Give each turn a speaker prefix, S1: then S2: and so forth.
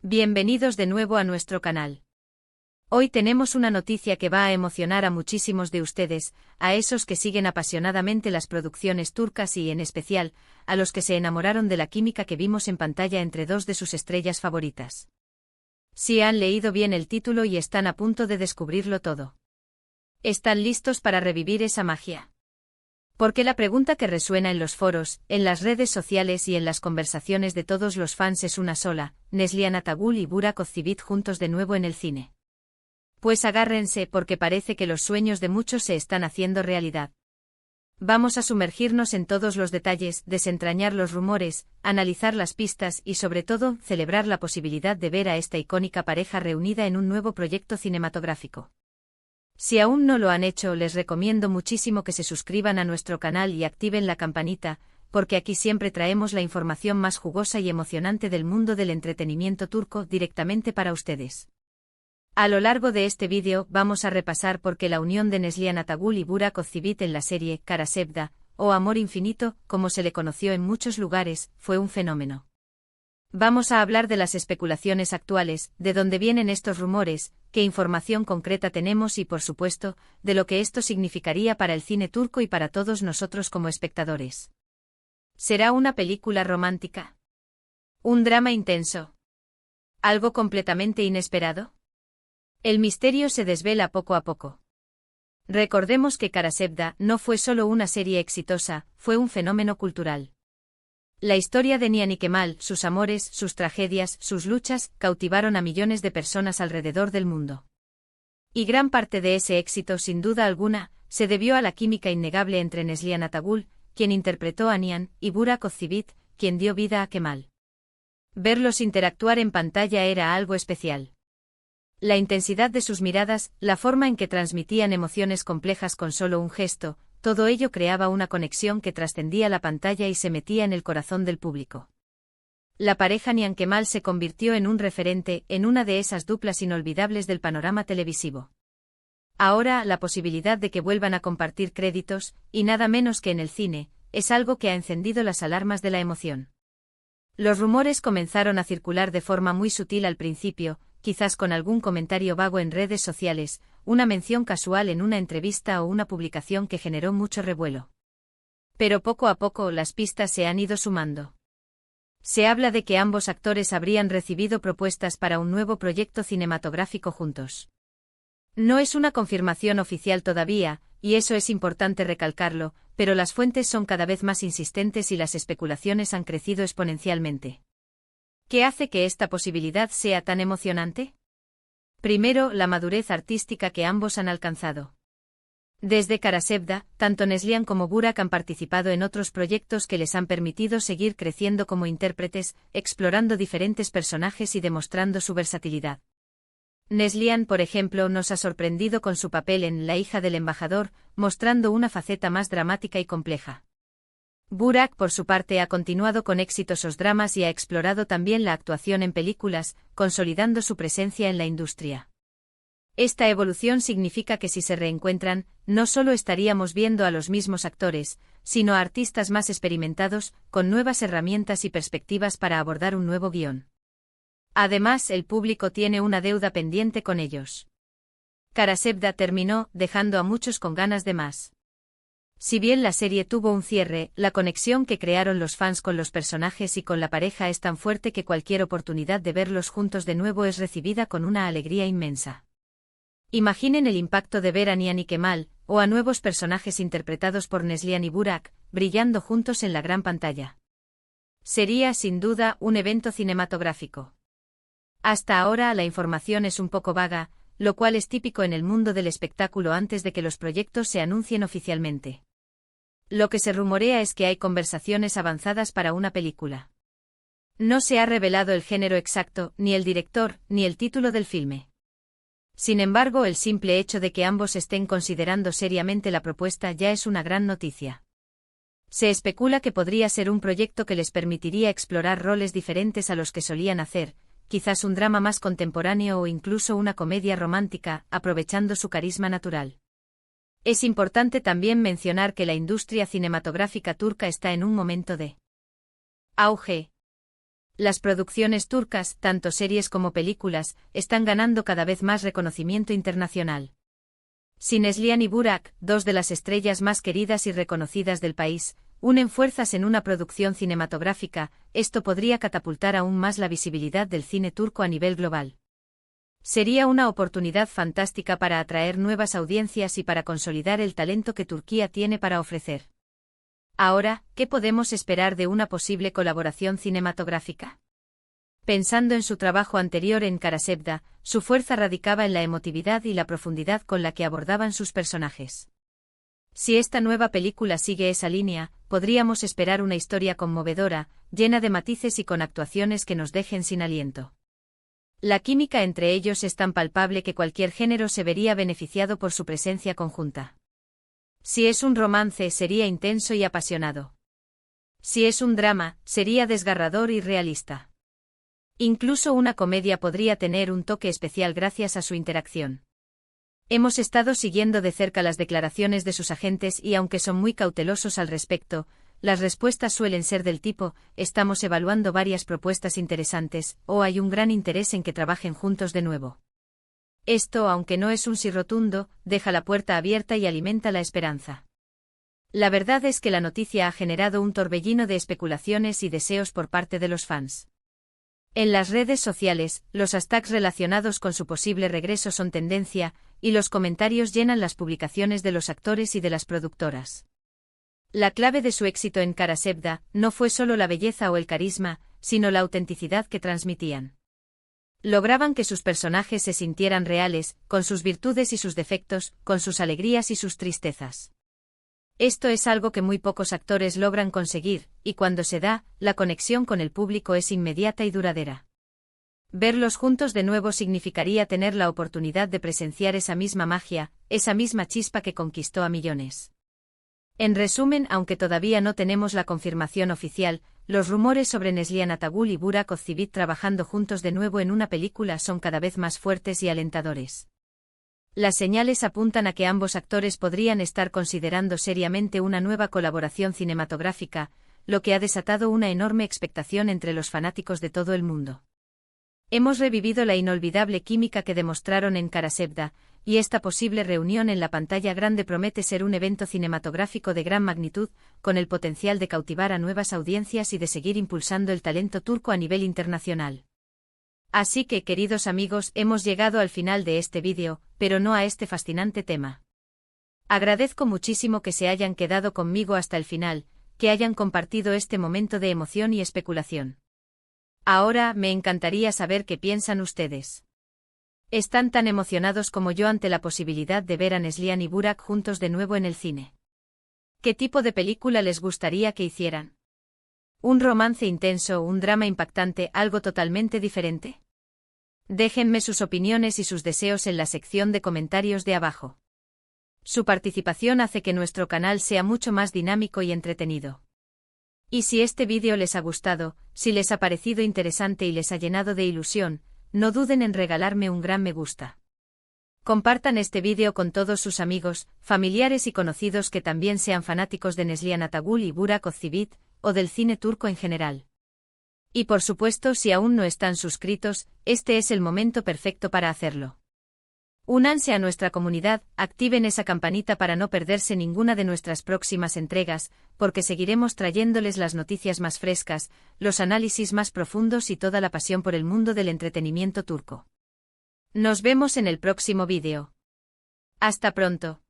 S1: Bienvenidos de nuevo a nuestro canal. Hoy tenemos una noticia que va a emocionar a muchísimos de ustedes, a esos que siguen apasionadamente las producciones turcas y, en especial, a los que se enamoraron de la química que vimos en pantalla entre dos de sus estrellas favoritas. Si han leído bien el título y están a punto de descubrirlo todo. ¿Están listos para revivir esa magia? Porque la pregunta que resuena en los foros, en las redes sociales y en las conversaciones de todos los fans es una sola: Neslihan Atagul y Burak Özçivit juntos de nuevo en el cine. Pues agárrense, porque parece que los sueños de muchos se están haciendo realidad. Vamos a sumergirnos en todos los detalles, desentrañar los rumores, analizar las pistas y sobre todo, celebrar la posibilidad de ver a esta icónica pareja reunida en un nuevo proyecto cinematográfico. Si aún no lo han hecho, les recomiendo muchísimo que se suscriban a nuestro canal y activen la campanita, porque aquí siempre traemos la información más jugosa y emocionante del mundo del entretenimiento turco directamente para ustedes. A lo largo de este vídeo vamos a repasar por qué la unión de Neslihan Atagul y Burak Özçivit en la serie Kara Sevda, o Amor Infinito, como se le conoció en muchos lugares, fue un fenómeno. Vamos a hablar de las especulaciones actuales, de dónde vienen estos rumores, qué información concreta tenemos y, por supuesto, de lo que esto significaría para el cine turco y para todos nosotros como espectadores. ¿Será una película romántica? ¿Un drama intenso? ¿Algo completamente inesperado? El misterio se desvela poco a poco. Recordemos que Kara Sevda no fue solo una serie exitosa, fue un fenómeno cultural. La historia de Nihan y Kemal, sus amores, sus tragedias, sus luchas, cautivaron a millones de personas alrededor del mundo. Y gran parte de ese éxito, sin duda alguna, se debió a la química innegable entre Neslihan Atagul, quien interpretó a Nihan, y Burak Özçivit, quien dio vida a Kemal. Verlos interactuar en pantalla era algo especial. La intensidad de sus miradas, la forma en que transmitían emociones complejas con solo un gesto, todo ello creaba una conexión que trascendía la pantalla y se metía en el corazón del público. La pareja Nihan-Kemal se convirtió en un referente, en una de esas duplas inolvidables del panorama televisivo. Ahora, la posibilidad de que vuelvan a compartir créditos, y nada menos que en el cine, es algo que ha encendido las alarmas de la emoción. Los rumores comenzaron a circular de forma muy sutil al principio, quizás con algún comentario vago en redes sociales, una mención casual en una entrevista o una publicación que generó mucho revuelo. Pero poco a poco las pistas se han ido sumando. Se habla de que ambos actores habrían recibido propuestas para un nuevo proyecto cinematográfico juntos. No es una confirmación oficial todavía, y eso es importante recalcarlo, pero las fuentes son cada vez más insistentes y las especulaciones han crecido exponencialmente. ¿Qué hace que esta posibilidad sea tan emocionante? Primero, la madurez artística que ambos han alcanzado. Desde Kara Sevda, tanto Neslihan como Burak han participado en otros proyectos que les han permitido seguir creciendo como intérpretes, explorando diferentes personajes y demostrando su versatilidad. Neslihan, por ejemplo, nos ha sorprendido con su papel en La hija del embajador, mostrando una faceta más dramática y compleja. Burak, por su parte, ha continuado con exitosos dramas y ha explorado también la actuación en películas, consolidando su presencia en la industria. Esta evolución significa que si se reencuentran, no solo estaríamos viendo a los mismos actores, sino a artistas más experimentados, con nuevas herramientas y perspectivas para abordar un nuevo guión. Además, el público tiene una deuda pendiente con ellos. Kara Sevda terminó, dejando a muchos con ganas de más. Si bien la serie tuvo un cierre, la conexión que crearon los fans con los personajes y con la pareja es tan fuerte que cualquier oportunidad de verlos juntos de nuevo es recibida con una alegría inmensa. Imaginen el impacto de ver a Nihan y Kemal, o a nuevos personajes interpretados por Neslihan y Burak, brillando juntos en la gran pantalla. Sería, sin duda, un evento cinematográfico. Hasta ahora la información es un poco vaga, lo cual es típico en el mundo del espectáculo antes de que los proyectos se anuncien oficialmente. Lo que se rumorea es que hay conversaciones avanzadas para una película. No se ha revelado el género exacto, ni el director, ni el título del filme. Sin embargo, el simple hecho de que ambos estén considerando seriamente la propuesta ya es una gran noticia. Se especula que podría ser un proyecto que les permitiría explorar roles diferentes a los que solían hacer, quizás un drama más contemporáneo o incluso una comedia romántica, aprovechando su carisma natural. Es importante también mencionar que la industria cinematográfica turca está en un momento de auge. Las producciones turcas, tanto series como películas, están ganando cada vez más reconocimiento internacional. Si Neslihan y Burak, dos de las estrellas más queridas y reconocidas del país, unen fuerzas en una producción cinematográfica, esto podría catapultar aún más la visibilidad del cine turco a nivel global. Sería una oportunidad fantástica para atraer nuevas audiencias y para consolidar el talento que Turquía tiene para ofrecer. Ahora, ¿qué podemos esperar de una posible colaboración cinematográfica? Pensando en su trabajo anterior en Karasevda, su fuerza radicaba en la emotividad y la profundidad con la que abordaban sus personajes. Si esta nueva película sigue esa línea, podríamos esperar una historia conmovedora, llena de matices y con actuaciones que nos dejen sin aliento. La química entre ellos es tan palpable que cualquier género se vería beneficiado por su presencia conjunta. Si es un romance, sería intenso y apasionado. Si es un drama, sería desgarrador y realista. Incluso una comedia podría tener un toque especial gracias a su interacción. Hemos estado siguiendo de cerca las declaraciones de sus agentes y aunque son muy cautelosos al respecto, las respuestas suelen ser del tipo: estamos evaluando varias propuestas interesantes, o hay un gran interés en que trabajen juntos de nuevo. Esto, aunque no es un sí rotundo, deja la puerta abierta y alimenta la esperanza. La verdad es que la noticia ha generado un torbellino de especulaciones y deseos por parte de los fans. En las redes sociales, los hashtags relacionados con su posible regreso son tendencia, y los comentarios llenan las publicaciones de los actores y de las productoras. La clave de su éxito en Karasevda no fue solo la belleza o el carisma, sino la autenticidad que transmitían. Lograban que sus personajes se sintieran reales, con sus virtudes y sus defectos, con sus alegrías y sus tristezas. Esto es algo que muy pocos actores logran conseguir, y cuando se da, la conexión con el público es inmediata y duradera. Verlos juntos de nuevo significaría tener la oportunidad de presenciar esa misma magia, esa misma chispa que conquistó a millones. En resumen, aunque todavía no tenemos la confirmación oficial, los rumores sobre Neslihan Atagul y Burak Özçivit trabajando juntos de nuevo en una película son cada vez más fuertes y alentadores. Las señales apuntan a que ambos actores podrían estar considerando seriamente una nueva colaboración cinematográfica, lo que ha desatado una enorme expectación entre los fanáticos de todo el mundo. Hemos revivido la inolvidable química que demostraron en Karasevda, y esta posible reunión en la pantalla grande promete ser un evento cinematográfico de gran magnitud, con el potencial de cautivar a nuevas audiencias y de seguir impulsando el talento turco a nivel internacional. Así que, queridos amigos, hemos llegado al final de este vídeo, pero no a este fascinante tema. Agradezco muchísimo que se hayan quedado conmigo hasta el final, que hayan compartido este momento de emoción y especulación. Ahora, me encantaría saber qué piensan ustedes. ¿Están tan emocionados como yo ante la posibilidad de ver a Neslihan y Burak juntos de nuevo en el cine? ¿Qué tipo de película les gustaría que hicieran? ¿Un romance intenso, un drama impactante, algo totalmente diferente? Déjenme sus opiniones y sus deseos en la sección de comentarios de abajo. Su participación hace que nuestro canal sea mucho más dinámico y entretenido. Y si este vídeo les ha gustado, si les ha parecido interesante y les ha llenado de ilusión, no duden en regalarme un gran me gusta. Compartan este vídeo con todos sus amigos, familiares y conocidos que también sean fanáticos de Neslihan Atagul y Burak Özçivit, o del cine turco en general. Y por supuesto, si aún no están suscritos, este es el momento perfecto para hacerlo. Únanse a nuestra comunidad, activen esa campanita para no perderse ninguna de nuestras próximas entregas, porque seguiremos trayéndoles las noticias más frescas, los análisis más profundos y toda la pasión por el mundo del entretenimiento turco. Nos vemos en el próximo vídeo. Hasta pronto.